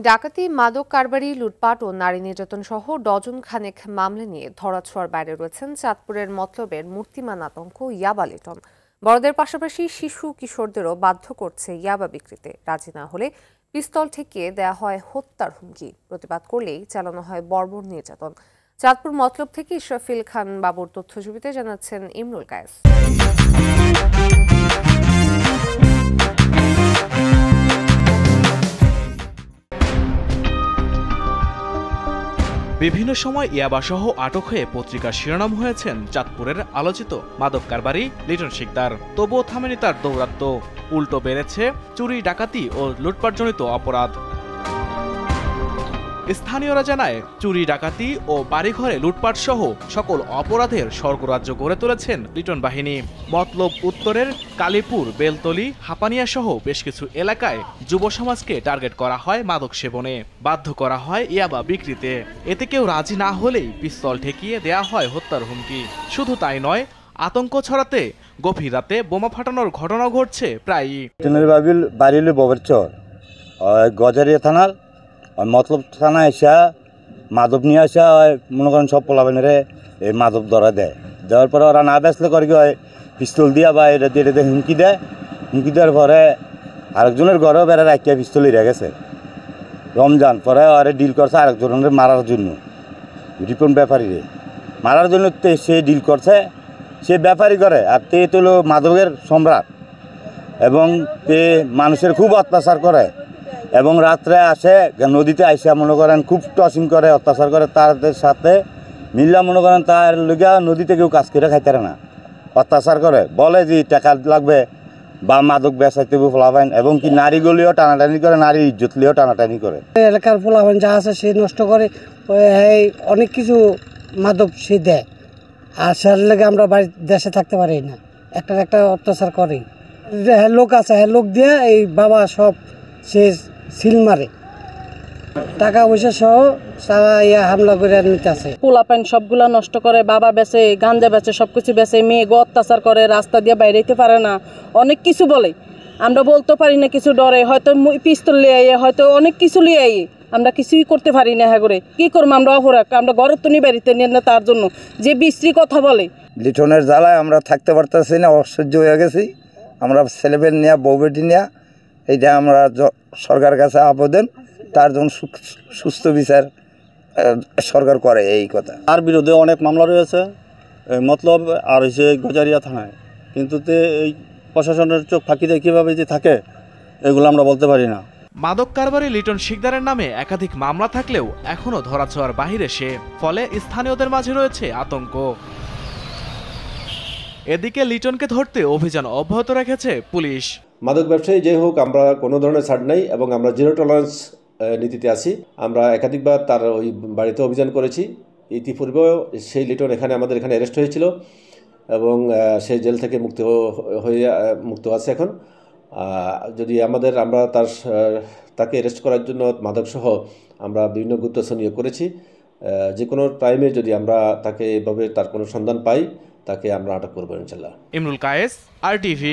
ডাকাতি, মাদক কারবারি, লুটপাট ও নারী নির্যাতন সহ ডজন খানেক মামলা নিয়ে ধরাছোঁয়ার বাইরে রয়েছেন চাঁদপুরের মতলবের মূর্তিমান আতঙ্ক ইয়াবা লিটন। বড়দের পাশাপাশি শিশু কিশোরদেরও বাধ্য করছে ইয়াবা বিক্রিতে। রাজি না হলে পিস্তল ঠেকিয়ে দেয়া হয় হত্যার হুমকি। প্রতিবাদ করলেই চালানো হয় বর্বর নির্যাতন। চাঁদপুর মতলব থেকে ইসরাফিল খান বাবুর তথ্যজুবিতে জানাচ্ছেন ইমরুল কায়েস। বিভিন্ন সময় ইয়াবাসহ আটক হয়ে পত্রিকার শিরোনাম হয়েছেন চাঁদপুরের আলোচিত মাদক কারবারি লিটন শিকদার। তবুও থামেনি তার দৌরাত্ম্য, উল্টো বেড়েছে চুরি, ডাকাতি ও লুটপাটজনিত অপরাধ। স্থানীয়রা জানায়, চুরি, ডাকাতি ও বাড়িঘরে লুটপাট সহ সকল অপরাধের স্বর্গরাজ্য গড়ে তুলেছেন লিটন বাহিনী। মতলব উত্তরের কালীপুর, বেলতলি, হাপানিয়া সহ বেশ কিছু এলাকায় যুব সমাজকে টার্গেট করা হয় মাদক সেবনে, বাধ্য করা হয় ইয়াবা বিক্রিতে। এতে কেউ রাজি না হলেই পিস্তল ঠেকিয়ে দেয়া হয় হত্যার হুমকি। শুধু তাই নয়, আতঙ্ক ছড়াতে গভীর রাতে বোমা ফাটানোর ঘটনা ঘটছে প্রায়ই। গজারিয়া থানার মতলব থানা এসা মাদক নিয়ে আসা হয়, মনে করেন সব পোলাবেনেরে এই মাদক ধরা দেয়। দেওয়ার পরে ওরা না বেসলে করে কি হয়, পিস্তল দিয়া বা এটা দিয়ে হুমকি দেয়। হুমকি দেওয়ার পরে আরেকজনের ঘরেও বেড়া রাখিয়া পিস্তল রেখে গেছে। রমজান পরে ওরা ডিল করছে আরেকজনের মারার জন্য, রিপন ব্যাপারীরে মারার জন্য সে ডিল করছে, সে ব্যাপারী করে। আর তে হলো মাদকের সম্রাট এবং তে মানুষের খুব অত্যাচার করে এবং রাত্রে আসে নদীতে আইসা মনে করেন খুব টসিং করে, অত্যাচার করে। তাদের সাথে মিল্লা মনে করেন তার লিগা নদীতে কেউ কাজ করে খাইতে না, অত্যাচার করে। বলে যে টাকা লাগবে বা মাদক বেচাইতে ফোলাবেন এবং কি নারীগুলিও টানাটানি করে, নারী ইজ্জত লিও টানাটানি করে। এলাকার ফোলাবেন যা আছে সে নষ্ট করে, অনেক কিছু মাদক সে দেয়। আর সের লেগে আমরা বাড়ি দেশে থাকতে পারি না, একটা অত্যাচার করে। লোক আছে, লোক দিয়ে এই বাবা সব সে সিল মারে, টাকা পয়সা সহ সারা হামলা করে নিতে আছে। পোলাপান সবগুলা নষ্ট করে, বাবা বেচে, গাঞ্জা বেচে, সবকিছু বেচে, মেয়ে অত্যাচার করে, রাস্তা দিয়ে বাইরেতে পারে না, অনেক কিছু বলে। আমরা বলতে পারি না, কিছু ডরে, হয়তো পিস্তল লিয়ে আইয়ে, হয়তো অনেক কিছু লিয়ে আইয়ে, আমরা কিছুই করতে পারি না। হ্যাঁ করে কি করবো আমরা অপরাধ, আমরা ঘরের তো নি বাড়িতে নিয়ে না, তার জন্য যে বিশ্রী কথা বলে। লিটনের জ্বালায় আমরা থাকতে পারতেছি না, অসহ্য হয়ে গেছি। আমরা ছেলেবেল নিয়ে বউ বেটি নিয়ে এইটা আমরা সরকারের কাছে আবেদন, তার জন্য সুস্থ বিচার সরকার করে এই কথা। তার বিরুদ্ধে অনেক মামলা রয়েছে মতলব আর হচ্ছে গজারিয়া থানায়, কিন্তু এই প্রশাসনের চোখ ফাঁকিতে কীভাবে যে থাকে এগুলো আমরা বলতে পারি না। মাদক কারবারি লিটন শিকদারের নামে একাধিক মামলা থাকলেও এখনও ধরাছোঁয়ার বাহিরে সে, ফলে স্থানীয়দের মাঝে রয়েছে আতঙ্ক। এদিকে লিটনকে ধরতে অভিযান অব্যাহত রেখেছে পুলিশ। মাদক ব্যবসায়ী যে হোক, আমরা কোনো ধরনের ছাড় নাই এবং আমরা জিরো টলারেন্স নীতিতে আছি। আমরা একাধিকবার তার ওই বাড়িতে অভিযান করেছি। ইতিপূর্বেও সেই লিটন আমাদের এখানে অ্যারেস্ট হয়েছিল এবং সে জেল থেকে মুক্ত আছে এখন। যদি আমরা তাকে অ্যারেস্ট করার জন্য মাদকসহ আমরা বিভিন্ন গুপ্তচর নিয়োগ করেছি। যে কোনো টাইমে যদি আমরা তাকে এভাবে তার কোনো সন্ধান পাই, তাকে আমরা আটক করবো ইনশাল্লাহ। ইমরুল কায়েস, RTV।